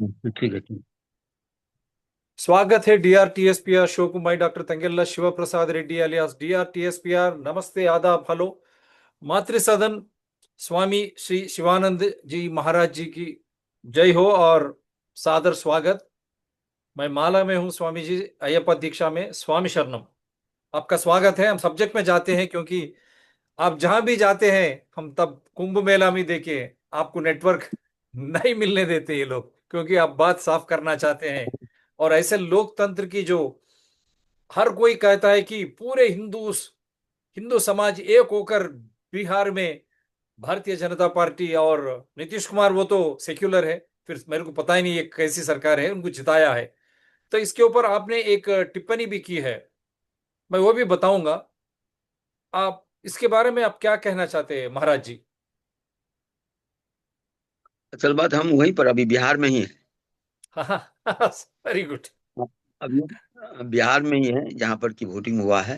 ठीक है, ठीक। स्वागत है डीआरटीएसपीआर शो को। मैं डॉक्टर तंगेल्ला शिव प्रसाद रेड्डी अलियास डीआरटीएसपीआर। नमस्ते, आदाब, हेलो। मातृ सदन स्वामी श्री शिवानंद जी महाराज जी की जय हो और सादर स्वागत। मैं माला में हूँ स्वामी जी, अय्यप्पा दीक्षा में, स्वामी शरणम। आपका स्वागत है। हम सब्जेक्ट में जाते हैं क्योंकि आप जहां भी जाते हैं, हम तब कुंभ मेला में देखिए आपको नेटवर्क नहीं मिलने देते ये लोग, क्योंकि आप बात साफ करना चाहते हैं। और ऐसे लोकतंत्र की जो हर कोई कहता है कि पूरे हिंदू समाज एक होकर बिहार में भारतीय जनता पार्टी और नीतीश कुमार, वो तो सेक्युलर है, फिर मेरे को पता ही नहीं ये कैसी सरकार है, उनको जिताया है। तो इसके ऊपर आपने एक टिप्पणी भी की है, मैं वो भी बताऊंगा। आप इसके बारे में आप क्या कहना चाहते हैं महाराज जी? असल बात हम वहीं पर अभी बिहार में ही है। हाँ, वेरी गुड। अभी बिहार में ही है जहाँ पर की वोटिंग हुआ है।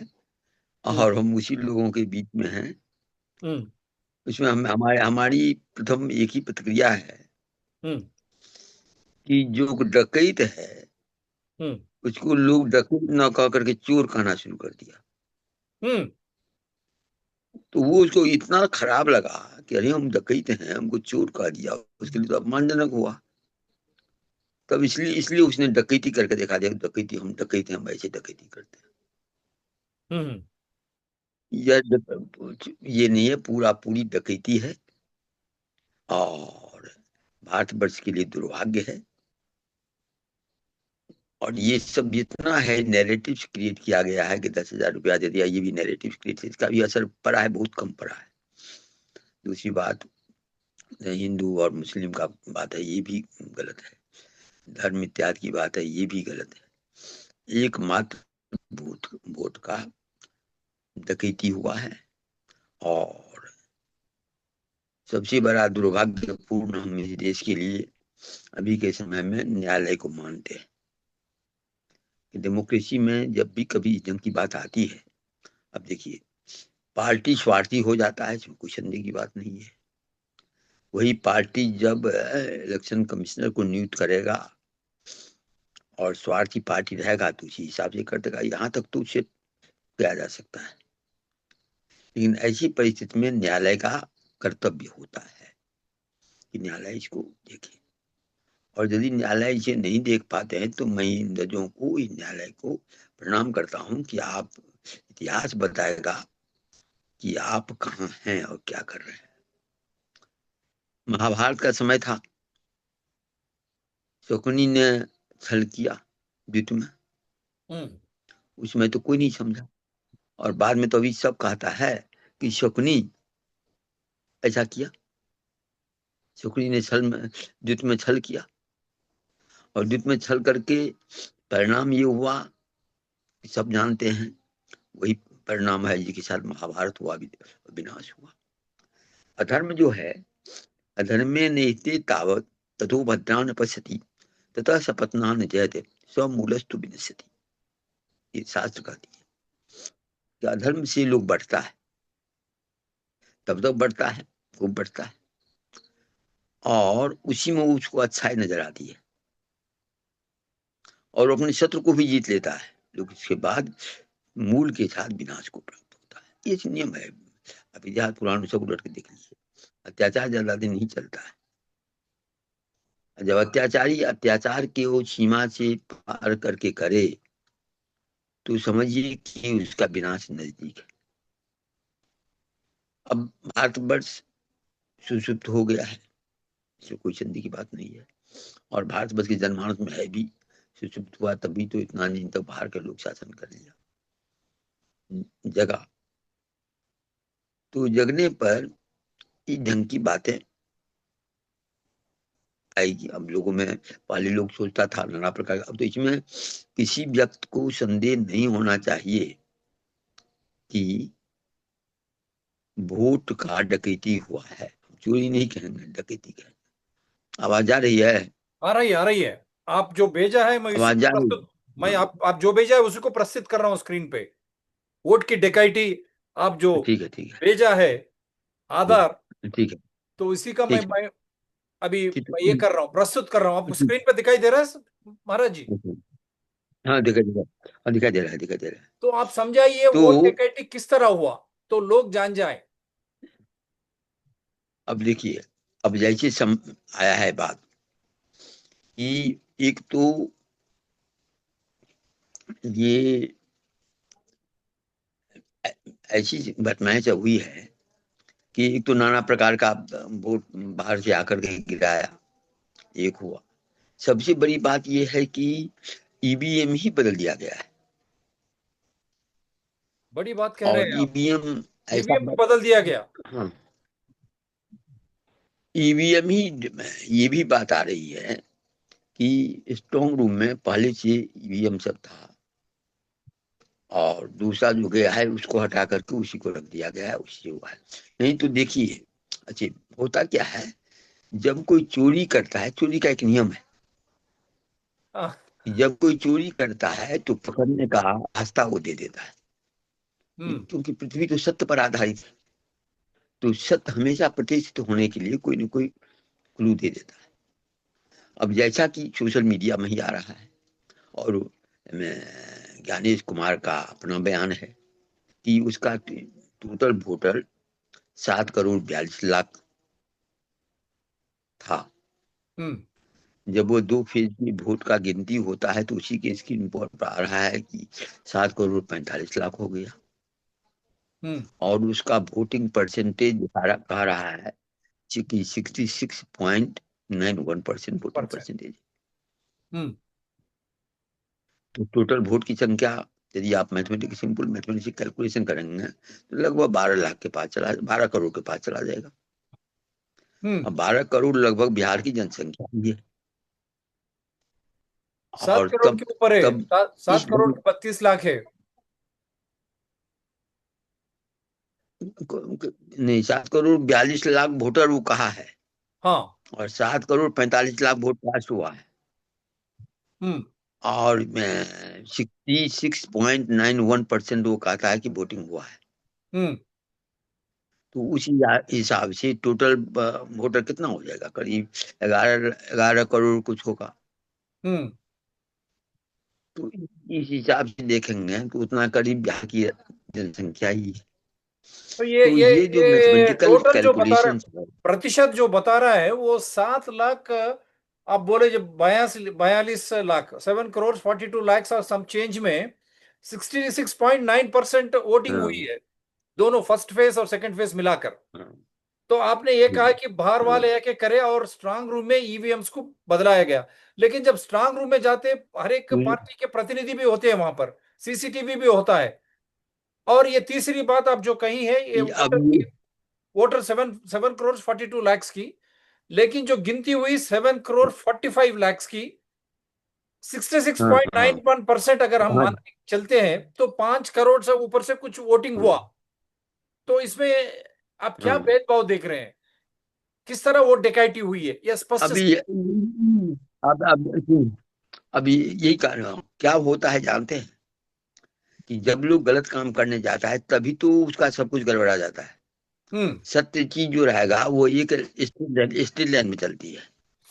हम्म। और हम उसी लोगों के बीच में हैं। हम्म। उसमें हम हमारी प्रथम एक ही प्रतिक्रिया है हम्म। कि जो डकैत है हम्म। उसको लोग डकैत न कह करके चोर कहना शुरू कर दिया। हम्म। तो वो उसको इतना खराब लगा कि अरे हम डकैत हैं, हमको चोर कह दिया। उसके लिए तो अपमानजनक हुआ। तब इसलिए इसलिए उसने डकैती करके दिखा दिया, डकैती हम डकैत हैं, हम ऐसे डकैती करते हैं। हम्म। यह ये नहीं है, पूरा पूरी डकैती है। और भारतवर्ष के लिए दुर्भाग्य है। और ये सब जितना है नैरेटिव क्रिएट किया गया है कि 10,000 रुपया दे दिया, ये भी नैरेटिव क्रिएट, इसका भी असर पड़ा है, बहुत कम पड़ा है। दूसरी बात, हिंदू और मुस्लिम का बात है, ये भी गलत है। धर्म इत्यादि की बात है, ये भी गलत है। एकमात्र वोट वोट का डकैती हुआ है। और सबसे बड़ा दुर्भाग्यपूर्ण हम इस देश के लिए अभी के समय में न्यायालय को मानते हैं कि डेमोक्रेसी में जब भी कभी जंग की बात आती है, अब देखिए, पार्टी स्वार्थी हो जाता है, इसमें कोई संदेह की बात नहीं है। वही पार्टी जब इलेक्शन कमिश्नर को नियुक्त करेगा और स्वार्थी पार्टी रहेगा तो उसी हिसाब से कर देगा, यहाँ तक तो उसे किया जा सकता है। लेकिन ऐसी परिस्थिति में न्यायालय का कर्तव्य होता है कि न्यायालय इसको देखे। और यदि न्यायालय इसे नहीं देख पाते हैं तो मैं इन जजों को, इन न्यायालय को प्रणाम करता हूं कि आप, इतिहास बताएगा कि आप कहाँ हैं और क्या कर रहे हैं। महाभारत का समय था, शकुनी ने छल किया युद्ध में। हम्म। उसमें तो कोई नहीं समझा। और बाद में तो अभी सब कहता है कि शकुनी ऐसा किया, शकुनी ने छल में, युद्ध में छल किया। और युद्ध में छल करके परिणाम ये हुआ कि सब जानते हैं, वही परिणाम है जिसके साथ महाभारत हुआ, विनाश हुआ। अधर्म जो है, अधर्मे नेते तावत तथो भद्रान पश्यति तथा सपत्नान जयते स्वमूलस्तु विनश्यति। ये शास्त्र कहती है कि अधर्म से लोग बढ़ता है, तब तक बढ़ता है, खूब बढ़ता है, और उसी में उसको अच्छाई नजर आती है और अपने शत्रु को भी जीत लेता है। लेकिन उसके बाद मूल के साथ विनाश को प्राप्त होता है। ये नियम है। अब इतिहास पुराण सब उलट के देख लीजिए, अत्याचार ज्यादा दिन नहीं चलता है। जब अत्याचारी अत्याचार के वो सीमा से पार करके करे तो समझिए कि उसका विनाश नजदीक है। अब भारतवर्ष सुषुप्त हो गया है, इसमें कोई संदेह की बात नहीं है। और भारतवर्ष के जनमानस में है भी, सुषुप्त हुआ तभी तो इतना दिन तक बाहर के लोग शासन कर लिया, जगह। तो जगने पर इस ढंग की बातें आएगी। अब लोगों में, पहले लोग सोचता था नाना प्रकार का, अब तो इसमें किसी व्यक्ति को संदेह नहीं होना चाहिए कि वोट का डकैती हुआ है। चोरी नहीं कहेंगे, डकैती कहेंगे। आवाज आ रही है? आ रही है, आ रही है। आप जो भेजा है मैं इसी आवाज को आ रही प्रस्तुत, है? मैं हाँ, आप जो भेजा है उसी को प्रस्तुत कर रहा हूँ स्क्रीन पे। वोट की डकैती आप जो ठीक है, ठीक है, भेजा है, ठीक आधार, है, ठीक है, तो इसी का ठीक है। अभी चित्र मैं ये कर रहा हूँ, प्रस्तुत कर रहा हूँ, आपको स्क्रीन पे दिखाई दे रहा है महाराज जी? हाँ दिखाई दे रहा है, हाँ, दिखाई दे रहा है, दिखाई दे रहा है। तो आप समझाइए तो वोट डकैती किस तरह हुआ, तो लोग जान जाए। अब देखिए, अब जैसे आया है बात कि एक तो ये ऐसी घटनाएं सब हुई है कि एक तो नाना प्रकार का वोट बाहर से आकर के गिराया, एक हुआ। सबसे बड़ी बात यह है कि ईवीएम ही बदल दिया गया है, बड़ी बात कह रहे और हैं आप, ईवीएम ऐसा ईवीएम को बदल दिया गया। हाँ, ईवीएम ही। ये भी बात आ रही है कि स्ट्रांग रूम में पहले से ईवीएम सब था, और दूसरा जो गया है उसको हटा करके उसी को रख दिया गया है, उसी हुआ है। नहीं तो देखिए, अच्छा, होता क्या है, जब कोई चोरी करता है, चोरी का एक नियम है हाँ, कि जब कोई चोरी करता है तो पकड़ने का रास्ता वो दे देता है, क्योंकि पृथ्वी तो सत्य पर आधारित है। तो सत्य हमेशा प्रतिष्ठित होने के लिए कोई ना कोई क्लू दे देता है। अब जैसा कि सोशल मीडिया में ही आ रहा है, और ज्ञानेश कुमार का अपना बयान है कि उसका टोटल वोटर 7 करोड़ 42 लाख था। हम्म जब वो 2 फेज की वोट का गिनती होता है तो उसी के स्क्रीन पर आ रहा है कि 7 करोड़ 45 लाख हो गया, हम्म और उसका वोटिंग परसेंटेज कह रहा है कि 66.91% वोटिंग परसेंट। परसेंटेज। हम्म तो टोटल वोट की संख्या, यदि आप मैथमेटिक्स सिंपल मैथमेटिक्स कैलकुलेशन करेंगे तो लगभग 12 लाख के पास 12 करोड़ के पास चला जाएगा। हम्म अब 12 करोड़ लगभग बिहार की जनसंख्या ही है। 7 और करोड़ तब के ऊपर है, तब 7 इस करोड़ 32 लाख है। नहीं, 7 करोड़ 42 लाख वोटर वो कहा है, हाँ। और 7 करोड़ 45 लाख वोट पास हुआ है, हम्म और 66.91% वो कहता है कि वोटिंग हुआ है। हम्म तो उसी हिसाब से टोटल वोटर कितना हो जाएगा, करीब 11 11 करोड़ कुछ होगा। हम्म तो इस हिसाब से देखेंगे तो उतना करीब बिहार की जनसंख्या ही है। तो ये तो ये ये जो ये मैथमेटिकल टोटल जो बता रहा, कैलकुलेशन है, प्रतिशत जो बता रहा है वो 7 लाख, आप बोले जब 42 42 लाख, 7 करोड़ 42 लाख और सम चेंज में 66.9% वोटिंग हुई हाँ, है, दोनों फर्स्ट फेज और सेकंड फेज मिलाकर। हाँ, तो आपने ये कहा हम्म, कि बाहर हाँ, वाले आके करे और स्ट्रांग रूम में ईवीएम्स को बदलाया गया, लेकिन जब स्ट्रांग रूम में जाते हर एक तो पार्टी के प्रतिनिधि भी होते हैं वहां पर, सीसीटीवी भी होता है। और ये तीसरी बात आप जो कही है, ये अब वोटर ये की, वोटर 7 करोड़ 42 लाख की, लेकिन जो गिनती हुई 7 करोड़ 45 लाख की, सिक्सटी सिक्स हाँ, पॉइंट हाँ, नाइन वन परसेंट अगर हम हाँ, मान के चलते हैं तो 5 करोड़ से ऊपर से कुछ वोटिंग हुआ। हाँ, तो इसमें आप क्या हाँ। भेदभाव देख रहे हैं, किस तरह वोट डकैती हुई है, यह स्पष्ट अभी अब अभी यही कारण क्या होता है जानते हैं, कि जब लोग गलत काम करने जाता है तभी तो उसका सब कुछ गड़बड़ा जाता है। हम्म सत्य चीज जो रहेगा वो एक स्ट्रेट लाइन में चलती है,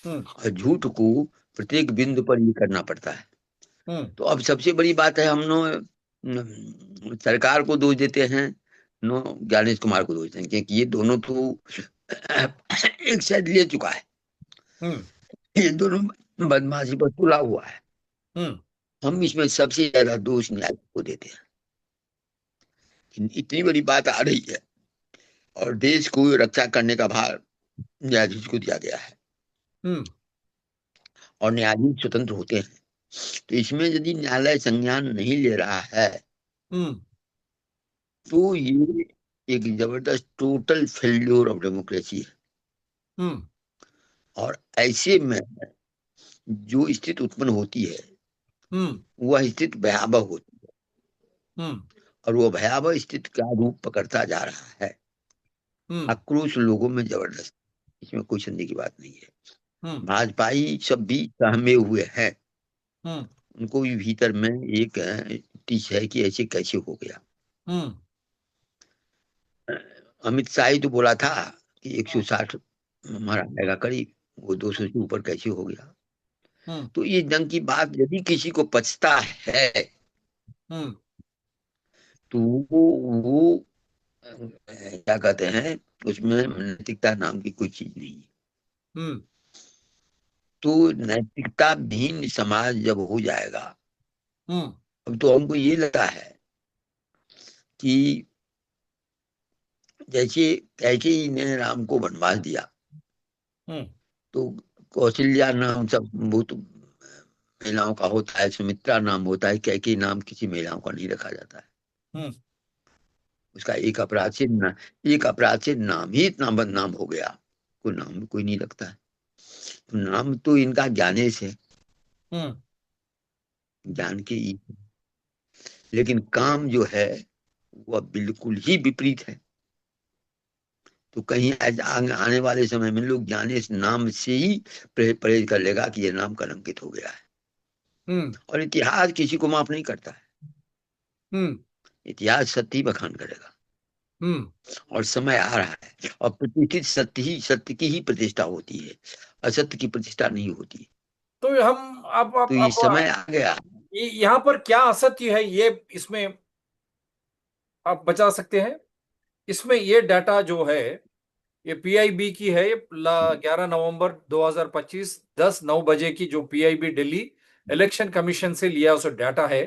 हम्म और झूठ को प्रत्येक बिंदु पर ये करना पड़ता है। हम्म तो अब सबसे बड़ी बात है, हम लोग सरकार को दोष देते हैं, नो ज्ञानेश कुमार को दोष देते हैं, क्योंकि ये दोनों तो एक साइड ले चुका है। हम्म ये दोनों बदमाशी पर तुला हुआ है। हम्म हम इसमें सबसे ज्यादा दोष न्याय को देते हैं। इतनी बड़ी बात आ रही है, और देश को रक्षा करने का भार न्यायाधीश को दिया गया है, हम्म और न्यायाधीश स्वतंत्र होते हैं। तो इसमें यदि न्यायालय संज्ञान नहीं ले रहा है हम्म तो ये एक जबरदस्त टोटल फेल्योर ऑफ डेमोक्रेसी है। हम्म और ऐसे में जो स्थिति उत्पन्न होती है हम्म वह स्थिति भयावह होती है, हम्म और वह भयावह स्थिति का रूप पकड़ता जा रहा है। हम्म आक्रोश लोगों में जबरदस्त, इसमें कोई संदेह की बात नहीं है। हम्म भाजपाई सब भी सहमे हुए हैं, हम्म उनको भी भीतर में एक टीस है कि ऐसे कैसे हो गया। हम्म अमित शाह ही तो बोला था कि 160 हमारा आएगा करीब, वो 200 से ऊपर कैसे हो गया? हम्म तो ये जंग की बात यदि किसी को पचता है हम्म तो वो क्या कहते हैं, उसमें नैतिकता नाम की कोई चीज नहीं है। हम्म तो नैतिकता विहीन समाज जब हो जाएगा, हम्म अब तो हमको ये लगता है कि जैसे कैसे ही ने राम को वनवास दिया, हम्म तो कौशल्या नाम सब बहुत महिलाओं का होता है, सुमित्रा नाम होता है, कैकेयी नाम किसी महिलाओं का नहीं रखा जाता है। हम्म उसका एक अपराध से नाम ही इतना बदनाम हो गया, कोई नाम कोई नहीं रखता है। तो नाम तो इनका ज्ञानेश है, हम्म ज्ञान के ही, लेकिन काम जो है वह बिल्कुल ही विपरीत है। तो कहीं आने वाले समय में लोग ज्ञानेश नाम से ही परहेज कर लेगा कि यह नाम कलंकित हो गया है। हम्म और इतिहास किसी को माफ नहीं करता है, हम्म इतिहास सत्य ही बखान करेगा। हम्म और समय आ रहा है, और प्रतिष्ठित सत्य की ही प्रतिष्ठा होती है, असत्य की प्रतिष्ठा नहीं होती। तो हम तो ये समय आ गया। यहाँ पर क्या असत्य है ये इसमें आप बचा सकते हैं? इसमें ये डाटा जो है ये पीआईबी की है, ये 11 नवंबर 2025 10:09 की जो पीआईबी दिल्ली इलेक्शन कमीशन से लिया उस डाटा है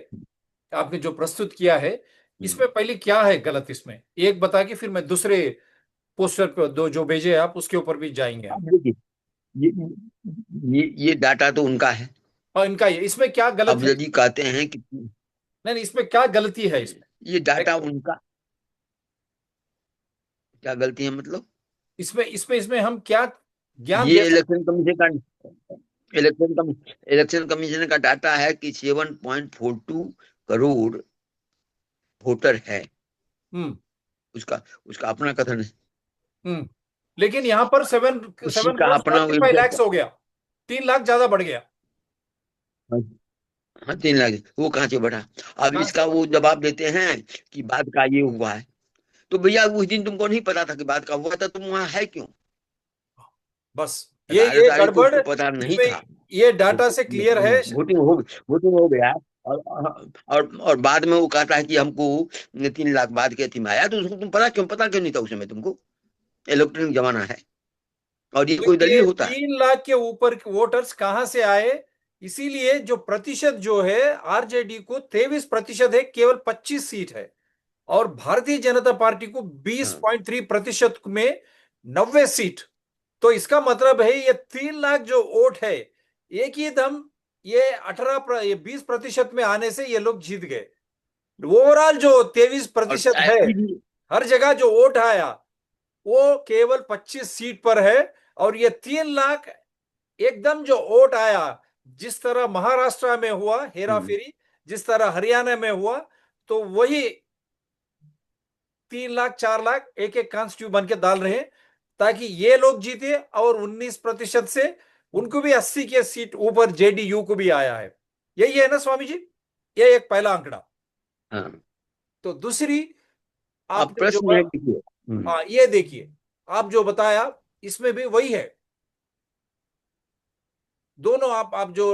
आपने जो प्रस्तुत किया है। इसमें पहले क्या है गलत इसमें एक बता के फिर मैं दूसरे पोस्टर पे दो जो भेजे आप उसके ऊपर भी जाएंगे हम। अब देखिए, ये डाटा तो उनका है। और इनका इसमें क्या गलत अब है? यदि कहते हैं कि नहीं नहीं, इसमें क्या गलती है इसमें? ये डाटा उनका, क्या गलती है मतलब? इसमें हम क्या ज्ञान ये दे सकते? इलेक्शन कमीशन का डाटा है कि 7.42 करोड़ वोटर है। हम्म उसका उसका अपना कथन है, हम्म लेकिन यहां पर सेवन उसी सेवन का करोड़ अपना 45 लाख हो गया, 3 लाख ज्यादा बढ़ गया। हाँ, 3 लाख वो कहाँ से बढ़ा? अब कहां से इसका बढ़ा? वो जवाब देते हैं कि बाद का ये हुआ है। तो भैया उस दिन तुमको नहीं पता था कि बाद का हुआ था, तुम वहां है क्यों? बस अठारह ये तारीख को गड़बड़ उसको पता नहीं इसमें था। ये डाटा से क्लियर है। वोटिंग हो गया। और और बाद में वो कहता है कि हमको 3 लाख बाद के थी में आया, तो उसको तुम पता क्यों नहीं था उस समय तुमको? इलेक्ट्रॉनिक जमाना है, और ये तो कोई दलील ये होता है? 3 लाख के ऊपर वोटर्स कहां से आए? इसीलिए जो प्रतिशत जो है आरजेडी को 23% है, केवल 25 सीट है। और भारतीय जनता पार्टी को बीस हाँ। पॉइंट थ्री प्रतिशत में 90 सीट। तो इसका मतलब है ये 3 लाख जो वोट है एक ही दम ये 20% में आने से ये लोग जीत गए। ओवरऑल जो तेईस और प्रतिशत है ऐसी भी हर जगह जो वोट आया वो केवल 25 सीट पर है। और ये 3 लाख एकदम जो वोट आया जिस तरह महाराष्ट्र में हुआ हेरा हम्म, फेरी, जिस तरह हरियाणा में हुआ, तो वही 3 लाख 4 लाख एक एक कॉन्स्टिट्यू बन के डाल रहे हैं ताकि ये लोग जीते। और 19% से उनको भी 80 के सीट ऊपर जेडीयू को भी आया है। यही है ना स्वामी जी? ये एक पहला आंकड़ा। हाँ। तो दूसरी अब आपने जो प्रश्न है, देखिए। हाँ ये देखिए आप जो बताया इसमें भी वही है। दोनों आप जो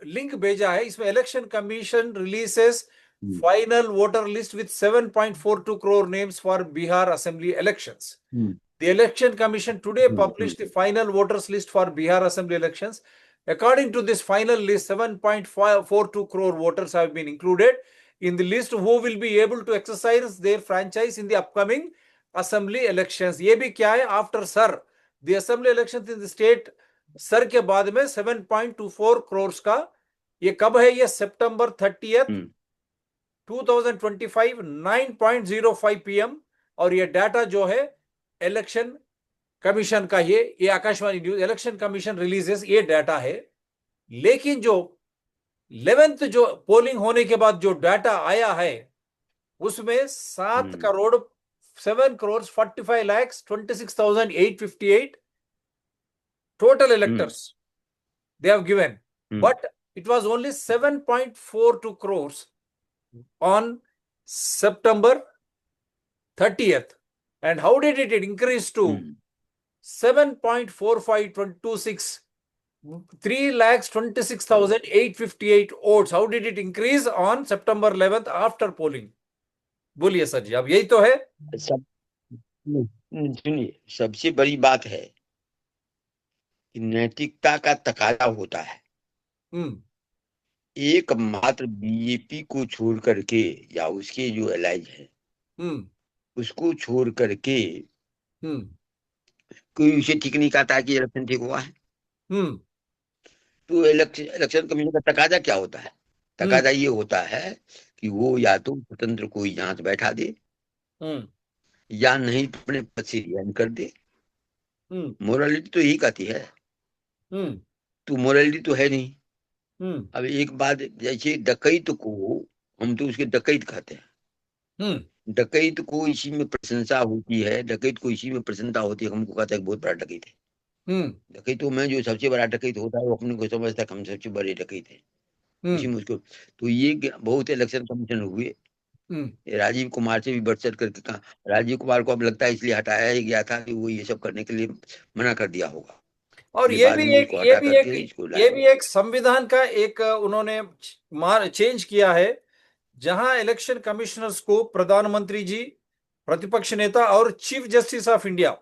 लिंक भेजा है इसमें election commission releases hmm, final voter list with 7.42 crore names for Bihar assembly elections. Hmm, The Election Commission today hmm, published the final voters list for Bihar Assembly elections. According to this final list, 7.42 crore voters have been included in the list who will be able to exercise their franchise in the upcoming assembly elections. ये भी क्या है? After sir, the assembly elections in the state sir के बाद में 7.24 करोड़ का ये कब है? ये सितंबर 30 हम्म, 2025 9:05 PM। और ये डाटा जो है इलेक्शन कमीशन का ये Akashvani news election commission releases ये डाटा है। लेकिन जो 11th जो पोलिंग होने के बाद जो डाटा आया है उसमें 7 hmm, crore 7 crores 45 lakhs 26,858 total hmm, electors they have given, hmm, but it was only 7.42 crores on September 30th. And how did it increase to hmm, 7.4526, 3,26,858 votes. How did it increase on September 11th after polling? बोलिए sir जी, अब यही तो है। सब सुनिए, सबसे बड़ी बात है कि नैतिकता का तकाजा होता है। हम्म एकमात्र बीजेपी को छोड़ करके, या उसके जो एलाइज है हम्म उसको छोड़ करके, हम्म कोई उसे ठीक नहीं कहता कि इलेक्शन ठीक हुआ है। हम्म तो इलेक्शन कमीशन का तकाजा क्या होता है? हम्म तकाजा ये होता है कि वो या तो स्वतंत्र कोई जांच बैठा दे, हम्म या नहीं तो अपने पद से रिजाइन कर दे। हम्म मोरालिटी तो यही कहती है। हम्म तो मोरालिटी तो है नहीं। हम्म अब एक बात, जैसे डकैत को, हम तो उसके डकैत कहते हैं। हम्म डकैत को इसी में प्रशंसा होती है, डकैत को इसी में प्रसन्नता होती है, हमको कहता है कि बहुत बड़ा डकैत है। हम्म डकैतों में जो सबसे बड़ा डकैत होता है वो अपने को समझता है कि हम सबसे बड़े डकैत हैं। उसी हम्म में उसको, तो ये बहुत इलेक्शन कमीशन हुए, हम्म ये राजीव कुमार से भी बढ़ चढ़ करके कहा। राजीव कुमार को अब लगता है इसलिए हटाया ही गया था कि वो ये सब करने के लिए मना कर दिया होगा, और इसलिए ये बाद भी में एक उसको ये हटा भी एक करके इसको ये लाया भी गया। एक संविधान का एक उन्होंने चेंज किया है, जहां इलेक्शन कमिश्नर्स को प्रधानमंत्री जी, प्रतिपक्ष नेता और चीफ जस्टिस ऑफ इंडिया,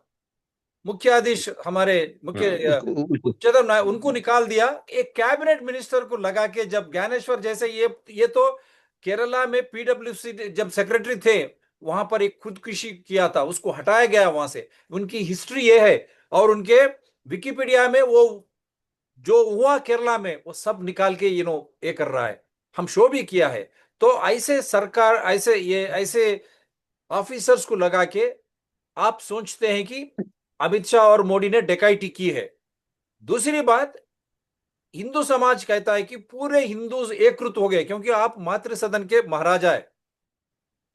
मुख्याधीश, हमारे मुख्य हाँ, उसको उच्चतम न्याय, उनको निकाल दिया। एक कैबिनेट मिनिस्टर को लगा के, जब ज्ञानेश्वर जैसे ये तो केरला में पीडब्ल्यूसी जब सेक्रेटरी थे, वहां पर एक खुदकुशी किया था, उसको हटाया गया वहां से। उनकी हिस्ट्री ये है, और उनके विकिपीडिया में वो जो हुआ केरला में वो सब निकाल के ये कर रहा है। हम शो भी किया है। तो ऐसे सरकार, ऐसे ऑफिसर्स को लगा के आप सोचते हैं कि अमित शाह और मोदी ने डकैती की है। दूसरी बात, हिंदू समाज कहता है कि पूरे हिंदू एकजुट हो गए, क्योंकि आप मातृ सदन के महाराजा है।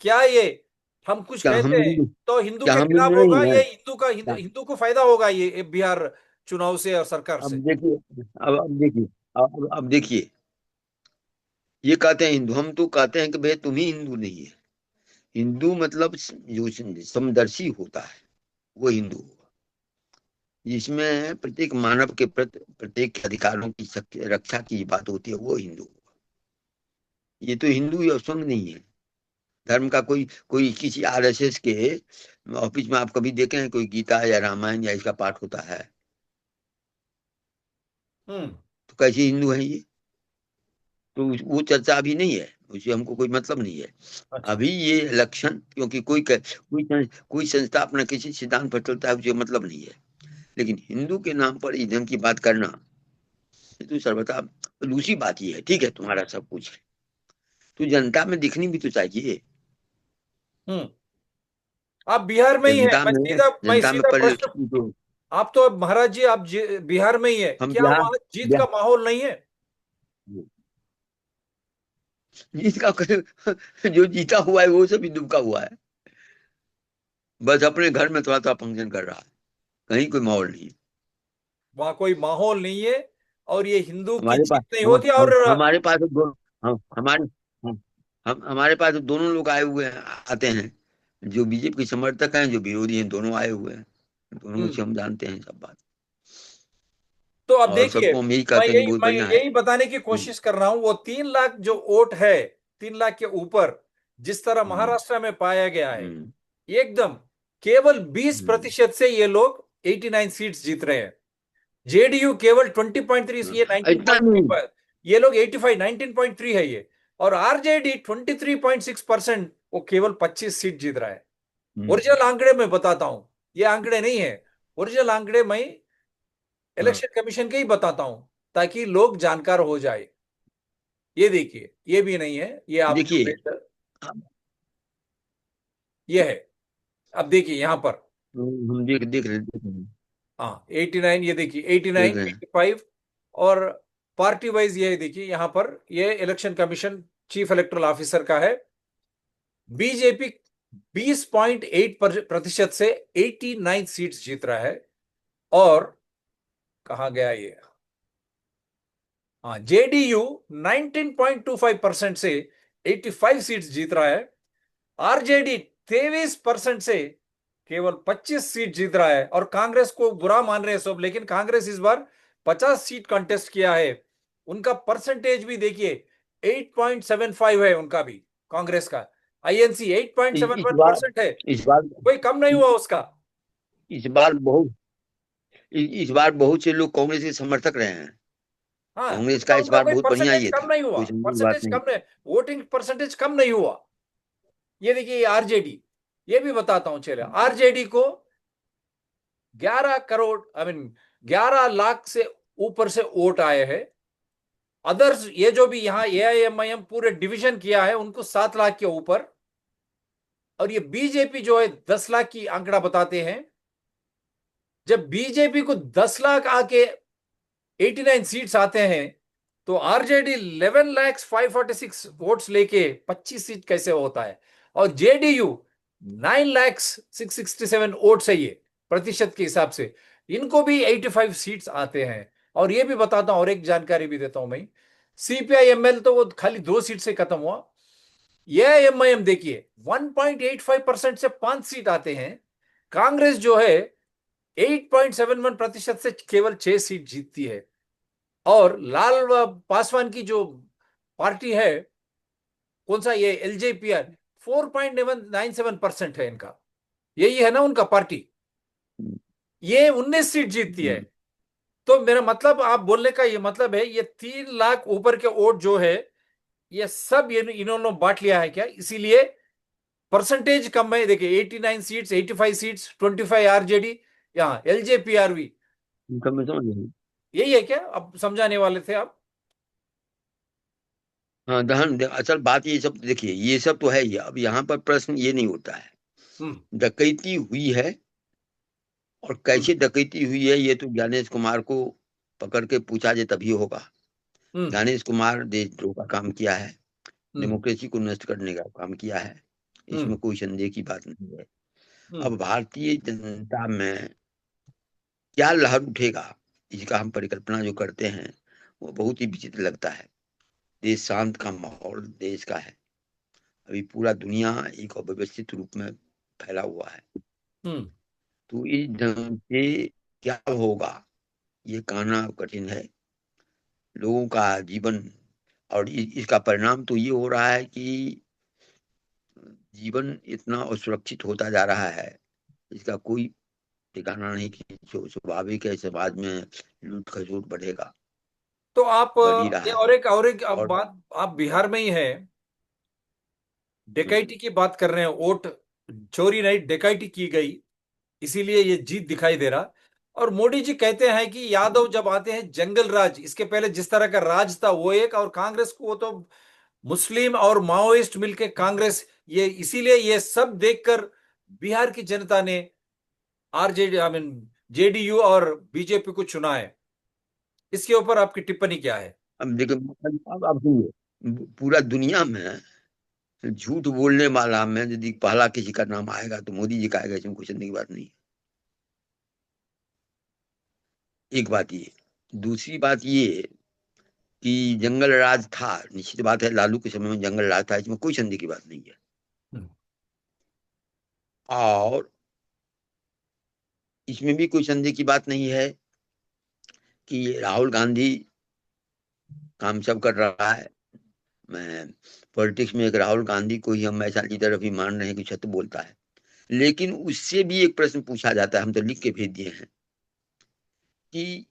क्या ये हम कुछ क्या हम कहते हैं हिंदू तो हिंदू क्या के हम खिलाफ हिंदू होगा, नहीं है? ये क्या? हिंदू को फायदा होगा ये बिहार चुनाव से और सरकार अब से। देखिए, अब देखिए, अब देखिए, ये कहते हैं हिंदू, हम तो कहते हैं कि भाई तुम ही हिंदू नहीं है। हिंदू मतलब जो समदर्शी होता है वो हिंदू होगा, जिसमें प्रत्येक मानव के प्रति प्रत्येक अधिकारों की रक्षा की बात होती है, वो हिंदू होगा। ये तो हिंदू या संघ नहीं है। धर्म का कोई कोई किसी आरएसएस के ऑफिस में आप कभी देखे हैं कोई गीता या रामायण या इसका पाठ होता है? हम्म तो कैसे हिंदू है ये? तो वो चर्चा अभी नहीं है, उससे हमको कोई मतलब नहीं है। अच्छा। अभी ये इलेक्शन, क्योंकि कोई संस्था अपना किसी सिद्धांत पर चलता है, उसे मतलब नहीं है। लेकिन हिंदू के नाम पर ईंधन की बात करना, ये तो सर्वथा। दूसरी बात ये है, ठीक है तुम्हारा सब कुछ है, तो जनता में दिखनी भी तो चाहिए। हम्म आप बिहार में ही है, जनता में मैं जनता में सीधा प्रश्न। परिलक्षित तो। आप तो महाराज जी, आप बिहार में ही है, हम क्या बिहार वहां जीत का बिहार माहौल नहीं है? जिसका जो जीता हुआ है वो सब हिंदू का हुआ है, बस अपने घर में थोड़ा थोड़ा फंक्शन कर रहा है, कहीं कोई माहौल नहीं है। वहां कोई माहौल नहीं है, और ये हिंदू की हमारे पास जीत नहीं होती। और हमारे पास तो हम हमारे हमारे पास तो दोनों लोग आए हुए हैं, आते हैं, जो बीजेपी के समर्थक हैं, जो विरोधी हैं, दोनों आए हुए हैं। दोनों हम्म से हम जानते हैं सब बात। तो अब और देखिए, सबको हम यही कहते हैं कि बहुत मैं बढ़िया है। यही बताने की कोशिश कर रहा हूं, वो 3 लाख जो वोट है, 3 लाख के ऊपर, जिस तरह हम्म, महाराष्ट्र में पाया गया है, हम्म, एकदम केवल बीस हम्म, प्रतिशत से ये लोग 89 सीट्स जीत रहे हैं। जेडीयू केवल 20.3, ये इतना नहीं। 19.3, ये लोग 85, 19.3 है ये। और आरजेडी 23.6%, वो केवल 25 सीट जीत रहा है। हम्म, ओरिजिनल आंकड़े मैं बताता हूं, ये आंकड़े नहीं है। ओरिजिनल आंकड़े मैं हाँ, इलेक्शन कमीशन के ही बताता हूं, ताकि लोग जानकार हो जाए। ये देखिए, ये भी नहीं है, ये आप जो देखिए, बेहतर, ये है। अब देखिए यहां पर, हम देख रहे हैं। हाँ 89, ये देखिए देख 89, रहे हैं। 85। और पार्टी वाइज ये देखिए यहां पर, ये election commission chief electoral officer का है। बीजेपी 20.8% से 89 सीट्स जीत रहा है। और कहा गया ये, हाँ जेडीयू 19.25% से 85 सीट्स जीत रहा है। आरजेडी 23% से केवल 25 सीट जीत रहा है। और कांग्रेस को बुरा मान रहे हैं सब, लेकिन कांग्रेस इस बार 50 सीट कंटेस्ट किया है। उनका परसेंटेज भी देखिए 8.75 है उनका भी, कांग्रेस का। आईएनसी इस 8.71% बार है, इस बार कोई कम नहीं हुआ उसका। इस बार बहुत इस बार बहुत से लोग कांग्रेस के समर्थक रहे हैं। हाँ, कांग्रेस का उनका इस उनका बार कोई बहुत बढ़िया परसेंटेज ये कम था, नहीं हुआ, कोई समझने की बात परसेंटेज नहीं। कम नहीं, वोटिंग परसेंटेज कम नहीं हुआ। ये देखिए आरजेडी, ये भी बताता हूं, चले आरजेडी को 11 करोड़, आई मीन 11 लाख से ऊपर से वोट आए हैं। अदर्स ये जो भी यहाँ एआईएमआईएम पूरे डिवीजन किया है उनको 7 लाख के ऊपर। और ये बीजेपी जो है 10 लाख की आंकड़ा बताते हैं। जब बीजेपी को 10 लाख आके 89 सीट्स आते हैं, तो आरजेडी 11 लाख 546 वोट्स लेके 25 सीट कैसे होता है। और जेडीयू 9 लाख 667 वोट्स है ये, प्रतिशत के हिसाब से इनको भी 85 सीट्स आते हैं। और ये भी बताता हूं, और एक जानकारी भी देता हूं मैं, सीपीआईएमएल तो वो खाली 2 सीट से खत्म हुआ। ये एमआईएम देखिए 1.85% से 5 सीट आते हैं। कांग्रेस जो है 8.71% से केवल 6 सीट जीतती है। और लाल पासवान की जो पार्टी है, कौन सा ये एलजेपीआर, 4.97% है इनका, यही है ना उनका पार्टी, ये 19 सीट जीतती है। तो मेरा मतलब, आप बोलने का ये मतलब है, ये 3 लाख ऊपर के वोट जो है, ये सब ये इन्होंने बांट लिया है क्या, इसीलिए परसेंटेज कम है। देखिए 89 सीट्स, 85 सीट्स, 25 आरजेडी, यहाँ एलजेपीआरवी। उनका मैं समझ नहीं। यही है क्या, अब समझाने वाले थे आप? हाँ दहन असल बात ये सब देखिए, ये सब तो है ही। अब यहाँ पर प्रश्न ये नहीं होता है हम्म। डकैती हुई है और हम्म। कैसे डकैती हुई है, ये तो ज्ञानेश कुमार को पकड़ के पूछा जाए तभी होगा। हम्म। ज्ञानेश कुमार देशद्रोह का काम किया है, हम्म। डेमोक्रेसी को नष्ट करने का काम किया है, इसमें हम्म। कोई संदेह की बात नहीं है। हम्म। अब भारतीय जनता में क्या लहर उठेगा, इसका हम परिकल्पना जो करते हैं वो बहुत ही विचित्र लगता है। देश शांत का माहौल देश का है, अभी पूरा दुनिया एक अव्यवस्थित रूप में फैला हुआ है। हम्म। तो इस ढंग से क्या होगा ये कहना कठिन है। लोगों का जीवन और इसका परिणाम तो ये हो रहा है कि जीवन इतना असुरक्षित होता जा रहा है, इसका कोई ठिकाना नहीं कि जो स्वाभाविक है समाज में लूट खसोट बढ़ेगा, तो आप बढ़ ही रहा ये है। और एक अब और बात, आप बिहार में ही है, डकैती की बात कर रहे हैं, वोट चोरी नहीं डकैती की गई, इसीलिए ये जीत दिखाई दे रहा। और मोदी जी कहते हैं कि यादव जब आते हैं जंगल राज, इसके पहले जिस तरह का राज था वो एक, और कांग्रेस को वो तो मुस्लिम और माओइस्ट मिलके कांग्रेस, ये इसीलिए ये सब देखकर बिहार की जनता ने आरजेडी, आई मीन जेडीयू और बीजेपी को चुना है। इसके ऊपर आपकी टिप्पणी क्या है? अब देखिए, अब सुनिए, पूरा दुनिया में झूठ बोलने वाला में यदि पहला किसी का नाम आएगा तो मोदी जी का आएगा, इसमें क्वेश्चन की बात नहीं। एक बात ये, दूसरी बात ये कि जंगल राज था, निश्चित बात है लालू के समय में जंगल राज था, इसमें कोई संदेह की बात नहीं है। हम्म। और इसमें भी कोई संदेह की बात नहीं है कि राहुल गांधी काम सब कर रहा है। मैं पॉलिटिक्स में एक राहुल गांधी को ही हम ऐसा लीडर अभी मान रहे हैं कि छत बोलता है। लेकिन उससे भी एक प्रश्न पूछा जाता है, हम तो लिख के भेज दिए हैं कि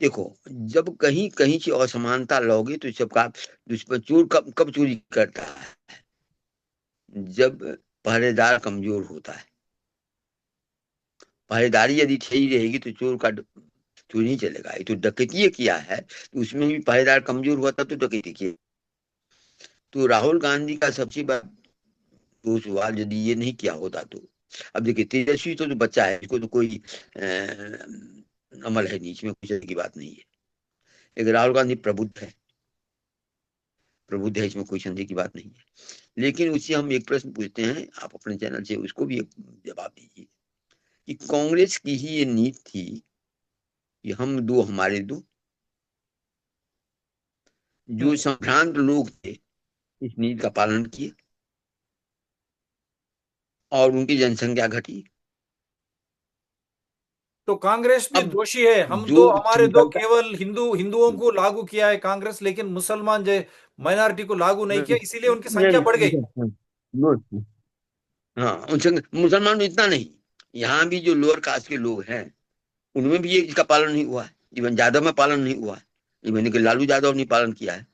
देखो, जब कहीं कहीं से असमानता लोगे तो सबका दुश्मन चोर कब कब चोरी करता है, जब पहरेदार कमजोर होता है। पहरेदारी यदि सही रहेगी तो चोर का चोरी नहीं चलेगा। ये तो डकैती किया है तो उसमें भी पहरेदार कमजोर हुआ तब तो डकैती किया। तो राहुल गांधी का सबसे बड़ा दोष हुआ यदि ये नहीं किया होता तो। अब देखिए तेजस्वी तो बच्चा है, इसको तो कोई अमल है नहीं, इसमें कुछ की बात नहीं है। लेकिन राहुल गांधी प्रबुद्ध है, प्रबुद्ध है, इसमें कोई संदेह की बात नहीं है। लेकिन उससे हम एक प्रश्न पूछते हैं, आप अपने चैनल से उसको भी एक जवाब दीजिए कि कांग्रेस की ही ये नीति थी कि हम दो हमारे दो, जो हम्म। संभ्रांत लोग थे इस नीति का पालन किए और उनकी जनसंख्या घटी। तो कांग्रेस भी अब दोषी है, हम जो दो हमारे दो निकलता केवल हिंदुओं को लागू किया है कांग्रेस, लेकिन मुसलमान जो माइनॉरिटी को लागू नहीं किया, इसीलिए उनकी संख्या बढ़ गई। हाँ, उनसे मुसलमान में इतना नहीं, यहाँ भी जो लोअर कास्ट के लोग हैं उनमें भी ये इसका पालन नहीं हुआ है। इवन यादव में पालन नहीं हुआ है, इवन कि लालू यादव ने पालन किया है।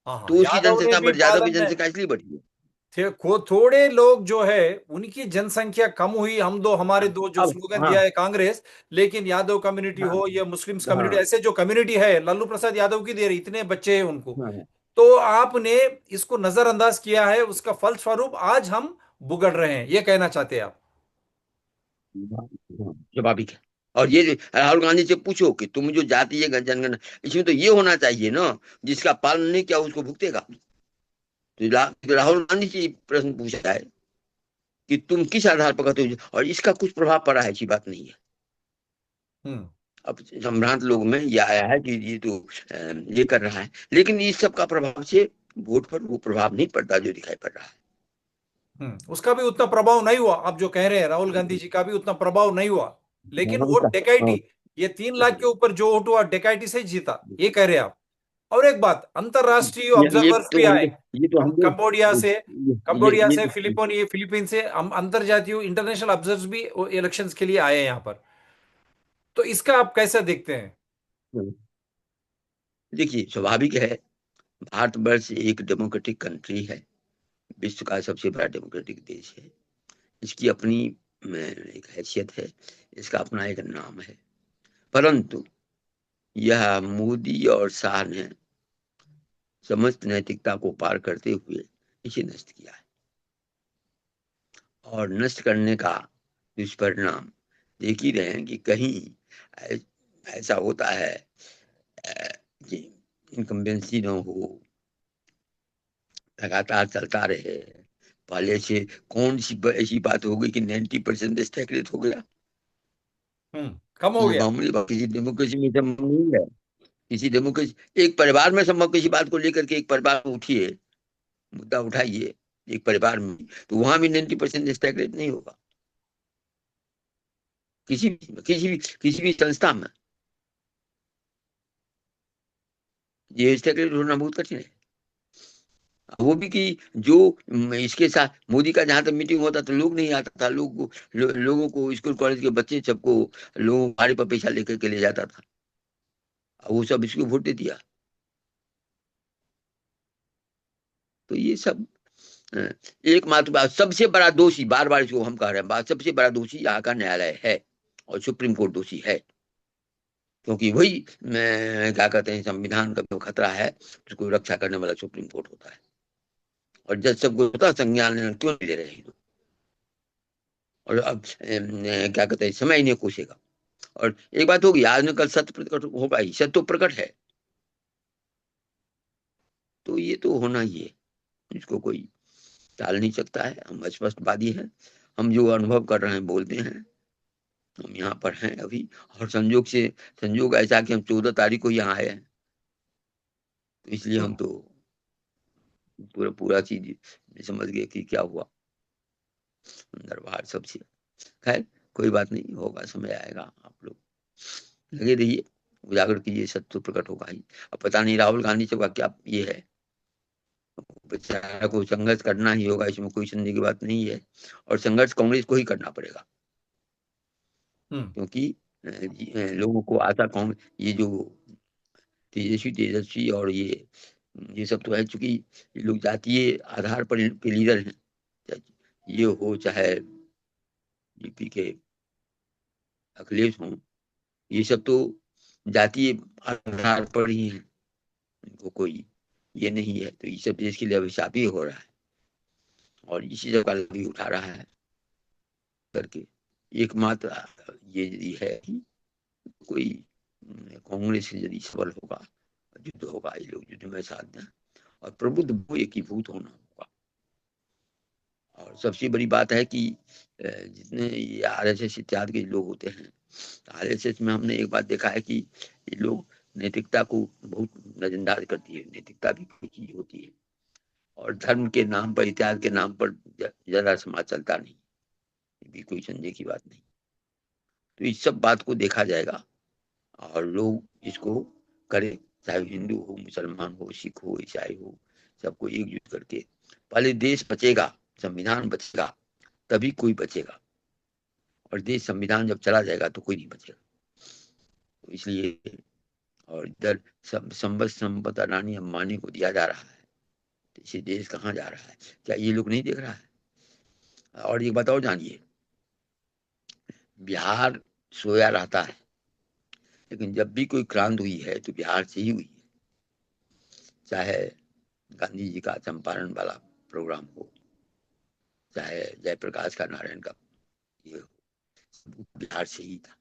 हाँ हाँ, तो उसकी यादव ने जनसंख्या भी बढ़, यादव की पालन में जनसंख्या इसलिए बढ़ी है। थे, थोड़े लोग जो है उनकी जनसंख्या कम हुई, हम दो हमारे दो, जो अब स्लोगन हाँ दिया है कांग्रेस। लेकिन यादव कम्युनिटी हाँ हो या मुस्लिम्स कम्युनिटी, हाँ ऐसे जो कम्युनिटी है लालू प्रसाद यादव की दे रही, इतने बच्चे हैं उनको, हाँ तो आपने इसको नजरअंदाज किया है, उसका फलस्वरूप आज हम भुगत रहे हैं, ये कहना चाहते हैं आप? हाँ, स्वाभाविक है। और ये राहुल गांधी से पूछो कि तुम जो जातीय जनगणना, इसमें तो ये होना चाहिए ना, जिसका पालन नहीं किया उसको भुगतेगा। तो राहुल गांधी से ये प्रश्न पूछा है कि तुम किस आधार पर कहते हो, और इसका कुछ प्रभाव पड़ा है, ऐसी बात नहीं है। हम्म। अब संभ्रांत लोग में ये आया है कि ये तो ये कर रहा है, लेकिन इस सब का प्रभाव से वोट पर वो प्रभाव नहीं पड़ता जो दिखाई पड़ रहा उसका भी उतना प्रभाव नहीं हुआ, आप जो कह रहे हैं राहुल गांधी जी का भी उतना प्रभाव नहीं हुआ, लेकिन वो है। डेकाइटी, ये 3 लाख के ऊपर जो वोट हुआ डेकाइटी से जीता, ये कह रहे हैं आप? और एक बात, अंतरराष्ट्रीय ऑब्जर्वर्स भी आए, ये तो हम लोग कंबोडिया ये से, तो फिलीपीन से, हम अंतरजातीय इंटरनेशनल ऑब्जर्वर्स भी इलेक्शंस के लिए आए हैं यहाँ पर। तो इसका आप कैसे देखते हैं? देखिए, स्वाभाविक है, भारतवर्ष एक डेमोक्रेटिक कंट्री है, विश्व का सबसे बड़ा डेमोक्रेटिक देश है। इसकी अपनी एक हैसियत है, इसका अपना एक नाम है। परंतु यह मोदी और शाह ने समस्त नैतिकता को पार करते हुए इसे नष्ट किया है। और नष्ट करने का दुष्परिणाम देख ही रहे हैं कि कहीं ऐ- ऐसा होता है कि इनकम्बेंसी न हो, लगातार चलता रहे। पहले से कौन सी ऐसी बात हो गई कि 90% स्टेगनेट हो गया? कम हो ये गया। मामूली बात, किसी डेमोक्रेसी में संभव नहीं है। किसी डेमोक्रेसी, एक परिवार में संभव, किसी बात को लेकर के एक परिवार में उठिए, मुद्दा उठाइए एक परिवार में, तो वहां भी 90% स्टेगनेट नहीं होगा। किसी भी संस्था में ये स्टेगनेट होना बहुत कठिन है। वो भी कि जो इसके साथ मोदी का जहां तक मीटिंग होता तो लोग नहीं आता था, लोगों को, स्कूल कॉलेज के बच्चे सबको, लोगों को गाड़ी पर पैसा लेकर के ले जाता था। वो सब इसको वोट दे दिया। तो ये सब अ, एकमात्र बात, सबसे बड़ा दोषी, बार बार इसको हम कह रहे हैं, बात सबसे बड़ा दोषी यहाँ का न्यायालय है, और सुप्रीम कोर्ट दोषी है। क्योंकि वही क्या कहते हैं, संविधान का जो खतरा है उसको रक्षा करने वाला सुप्रीम कोर्ट होता है। और जज सबको होता है संज्ञान लेना, क्यों नहीं ले रहे हैं ये लोग? और अब क्या कहते हैं, समय इन्हें कोसेगा। और एक बात होगी, आज न कल सत्य प्रकट होगा ही, सत्य तो प्रकट है। तो ये तो होना ही है, इसको कोई टाल नहीं सकता है। हम स्पष्टवादी हैं, हम जो अनुभव कर रहे हैं बोलते हैं। हम यहाँ पर हैं अभी, और संयोग ऐसा कि हम 14 तारीख को यहाँ आए हैं, तो इसलिए हम हम्म। तो पूरा पूरा चीज समझ गए कि क्या हुआ अंदर बाहर सबसे। खैर, कोई बात नहीं, होगा, समय आएगा, आप लोग लगे रहिए, उजागर कीजिए, सत्य तो प्रकट होगा ही। अब पता नहीं राहुल गांधी से का क्या ये है, बेचारा को संघर्ष करना ही होगा, इसमें कोई संदेह की बात नहीं है। और संघर्ष कांग्रेस को ही करना पड़ेगा, हम्म। क्योंकि लोगों को आशा, कांग्रेस ये जो तेजस्वी तेजस्वी और ये सब तो है, चूंकि ये लोग जातीय आधार पर के लीडर हैं, चाहे ये हो चाहे यूपी के अखिलेश हो, ये सब तो जातीय आधार पर ही है, इनको कोई ये नहीं है। तो ये सब देश के लिए अभिशाप ही हो रहा है, और इसी सब का भी उठा रहा है करके। एकमात्र ये है कि कोई कांग्रेस से यदि सफल होगा, युद्ध होगा, ये लोग युद्ध में साथ दें, और प्रबुद्ध वो एकीभूत होना होगा। और सबसे बड़ी बात है कि जितने ये आरएसएस इत्यादि के लोग होते हैं, आरएसएस में हमने एक बात देखा है कि ये लोग नैतिकता को बहुत नजरअंदाज करती है। नैतिकता भी कोई चीज होती है, और धर्म के नाम पर, इतिहास के नाम पर जरा समाज चलता नहीं, ये भी कोई संदेह की बात नहीं। तो इस सब बात को देखा जाएगा और लोग इसको करें, चाहे हिंदू हो, मुसलमान हो, सिख हो, ईसाई हो, सबको एकजुट करके। पहले देश बचेगा, संविधान बचेगा, तभी कोई बचेगा, और देश संविधान जब चला जाएगा तो कोई नहीं बचेगा। तो इसलिए, और इधर संबल संपदा रानी अंबानी को दिया जा रहा है, तो इसे देश कहाँ जा रहा है, क्या ये लोग नहीं देख रहा है? और ये बताओ, जानिए, बिहार सोया रहता है, लेकिन जब भी कोई क्रांति हुई है तो बिहार से ही हुई है। चाहे गांधी जी का चंपारण वाला प्रोग्राम हो, चाहे जयप्रकाश का नारायण का ये हो, बिहार से ही था।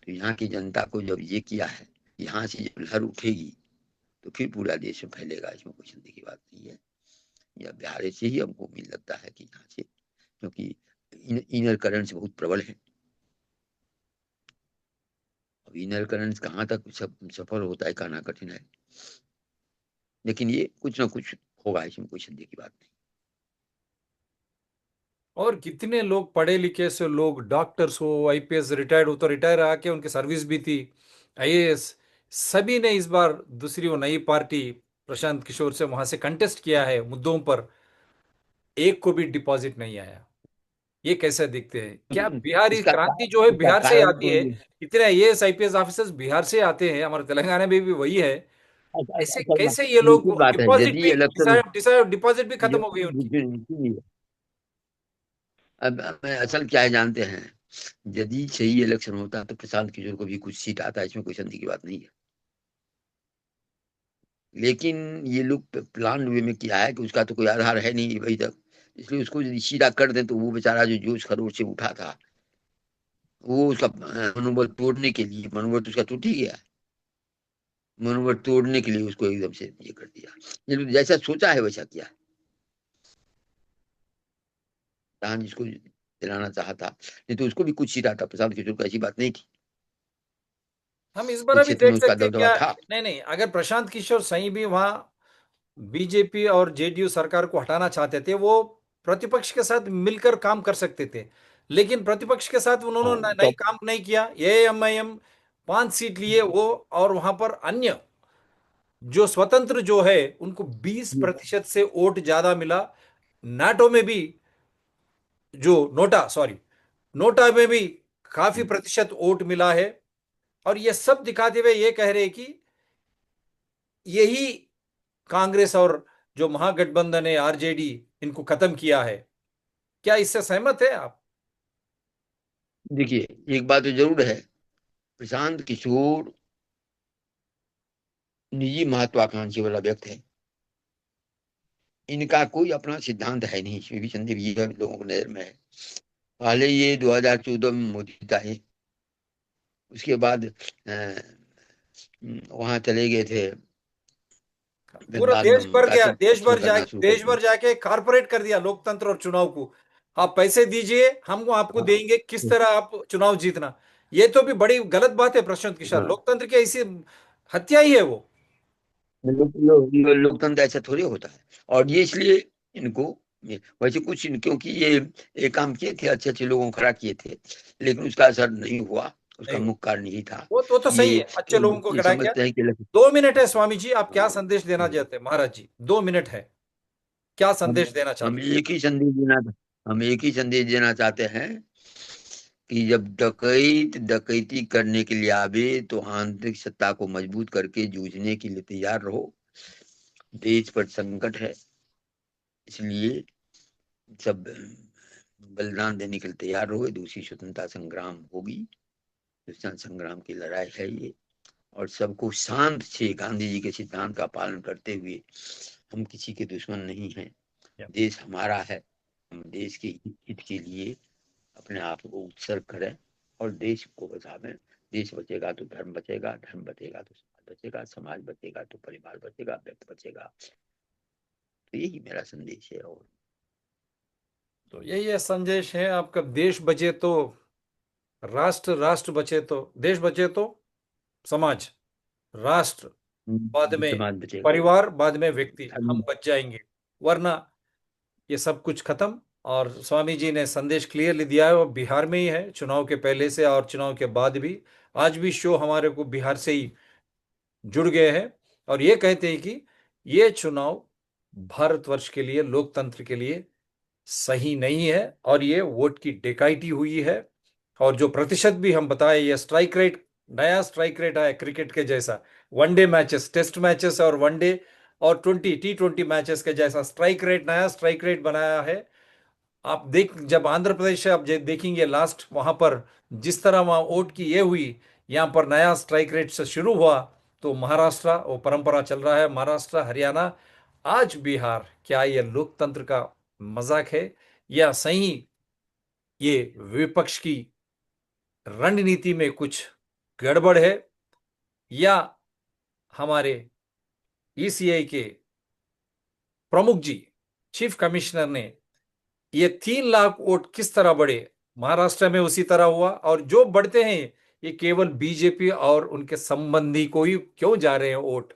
तो यहाँ की जनता को जब ये किया है, यहाँ से जब लहर उठेगी तो फिर पूरा देश में फैलेगा, इसमें कोई संदेह की बात नहीं है। या बिहार से ही हमको मिल लगता है कि यहाँ से, क्योंकि इनर करंट्स बहुत प्रबल है। अब इनर करंट्स कहाँ तक सफल होता है, कहना कठिन है, लेकिन ये कुछ ना कुछ होगा, इसमें कोई संदेह की बात नहीं। और कितने लोग पढ़े लिखे से लोग, डॉक्टर्स हो, आईपीएस रिटायर्ड हो, तो रिटायर आके उनकी सर्विस भी थी, आईएएस, सभी ने इस बार दूसरी वो नई पार्टी प्रशांत किशोर से वहां से कंटेस्ट किया है मुद्दों पर, एक को भी डिपॉजिट नहीं आया। ये कैसे दिखते हैं? क्या बिहारी इसका क्रांति जो है इसका बिहार से ही कारण आती तो है? ये, इतने आईएएस आईपीएस ऑफिसर्स बिहार से आते हैं, हमारे तेलंगाना में भी वही है। ऐसे असल बात, कैसे ये लोग, दूसरी बात है, डिपॉजिट यदि भी इलेक्शन, डिपॉजिट भी खत्म हो गई उनकी। अब असल क्या है जानते हैं, यदि सही इलेक्शन होता तो प्रशांत किशोर को भी कुछ सीट आता, इसमें कोई संदेह की बात नहीं है। लेकिन ये लोग प्लान वे में किया है कि उसका तो कोई आधार है नहीं अभी तक, इसलिए उसको यदि सीधा कर दें तो वो बेचारा जो जोश खरोश से उठा था, वो उसका मनोबल तोड़ने के लिए, मनोबल तो उसका टूट ही गया, मनोबल तोड़ने के लिए उसको एकदम से ये कर दिया। ये लोग जैसा सोचा है वैसा किया, जहां जिसको दिलाना चाहता, नहीं तो उसको भी कुछ सीधा था, प्रशांत किशोर को ऐसी बात नहीं थी, हम इस बार कुछ अभी क्षेत्र में देख उसका सकते हैं दबदबा क्या? था। नहीं नहीं, अगर प्रशांत किशोर सही भी वहां बीजेपी और जेडीयू सरकार को हटाना चाहते थे, वो प्रतिपक्ष के साथ मिलकर काम कर सकते थे, लेकिन प्रतिपक्ष के साथ उन्होंने हाँ नहीं तो काम नहीं किया। एएमआईएम 5 सीट लिए वो, और वहां पर अन्य जो स्वतंत्र जो है उनको 20% से वोट ज्यादा मिला। नाटो में भी, जो नोटा सॉरी नोटा में भी काफी प्रतिशत वोट मिला है। और ये सब दिखाते हुए ये कह रहे हैं कि यही कांग्रेस और जो महागठबंधन है आरजेडी, इनको खत्म किया है। क्या इससे सहमत है आप? देखिए, एक बात तो जरूर है, प्रशांत किशोर निजी महत्वाकांक्षी वाला व्यक्ति है, इनका कोई अपना सिद्धांत है नहीं, इसमें भी संदेह ये है, लोगों को नजर में है। पहले ये 2014 में मोदी का है, उसके बाद वहां चले गए थे, पूरा बंगाल में देश भर उनका गया, सब शो करना शुरू कर देश दिया। भर जाके कारपोरेट कर दिया लोकतंत्र और चुनाव को। आप पैसे दीजिए, हम आपको हाँ देंगे किस तरह आप चुनाव जीतना। ये तो भी बड़ी गलत बात है प्रशांत किशोर, हाँ, लोकतंत्र की ऐसी हत्या ही है वो। लोकतंत्र ऐसा थोड़ी होता है, और ये इसलिए इनको, वैसे कुछ क्योंकि ये एक काम किए थे, अच्छे अच्छे लोगों को खड़ा किए थे, लेकिन उसका असर नहीं हुआ। उसका नहीं हो, मुख्य कारण यही था, वो तो सही ये है, अच्छे लोगों को ये खड़ा किया। समझते हैं कि 2 मिनट है स्वामी जी, आप क्या हाँ, संदेश देना चाहते हैं? महाराज जी, 2 मिनट है, क्या हम संदेश देना हम चाहते हैं? एक ही संदेश देना हम एक ही संदेश देना चाहते हैं कि जब डकैत डकैती करने के लिए आवे तो आंतरिक सत्ता को मजबूत करके जूझने के लिए तैयार रहो। देश पर संकट है, इसलिए सब बलिदान देने के लिए तैयार रहो। दूसरी स्वतंत्रता संग्राम होगी, स्वतंत्रता संग्राम की लड़ाई है ये, और सबको शांत से गांधी जी के सिद्धांत का पालन करते हुए, हम किसी के दुश्मन नहीं हैं, देश हमारा है, हम देश के हित के लिए अपने आप को उत्सर्ग करें और देश को बचावें। देश बचेगा तो धर्म बचेगा, धर्म बचेगा तो समाज बचेगा, समाज बचेगा तो परिवार बचेगा, व्यक्ति बचेगा। तो यही मेरा संदेश है। और तो यही है संदेश है आपका, देश बचे तो राष्ट्र, राष्ट्र बचे तो देश, बचे तो समाज, राष्ट्र, बाद में समाज बचेगा, परिवार, बाद में व्यक्ति, हम धर्म। बच जाएंगे। वरना ये सब कुछ खत्म, और स्वामी जी ने संदेश क्लियरली दिया है, वो बिहार में ही है, चुनाव के पहले से और चुनाव के बाद भी। आज भी शो हमारे को बिहार से ही जुड़ गए हैं और ये कहते हैं कि ये चुनाव भारतवर्ष के लिए, लोकतंत्र के लिए सही नहीं है और ये वोट की डकैती हुई है। और जो प्रतिशत भी हम बताए, ये स्ट्राइक रेट, नया स्ट्राइक रेट आया क्रिकेट के जैसा, वनडे मैचेस, टेस्ट मैचेस और वनडे और T20 मैचेस के जैसा स्ट्राइक रेट, नया स्ट्राइक रेट बनाया है। आप देख, जब आंध्र प्रदेश से आप देखेंगे लास्ट, वहां पर जिस तरह वहां वोट की ये हुई, यहाँ पर नया स्ट्राइक रेट से शुरू हुआ। तो महाराष्ट्र, वो परंपरा चल रहा है, महाराष्ट्र, हरियाणा, आज बिहार, क्या ये लोकतंत्र का मजाक है या सही ये विपक्ष की रणनीति में कुछ गड़बड़ है, या हमारे ECI के प्रमुख जी, चीफ कमिश्नर ने ये 3 लाख वोट किस तरह बढ़े, महाराष्ट्र में उसी तरह हुआ। और जो बढ़ते हैं ये केवल बीजेपी और उनके संबंधी को ही क्यों जा रहे हैं वोट,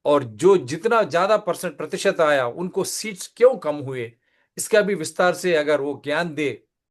और जो जितना ज्यादा प्रतिशत आया उनको सीट्स क्यों कम हुए, इसका भी विस्तार से अगर वो ज्ञान दे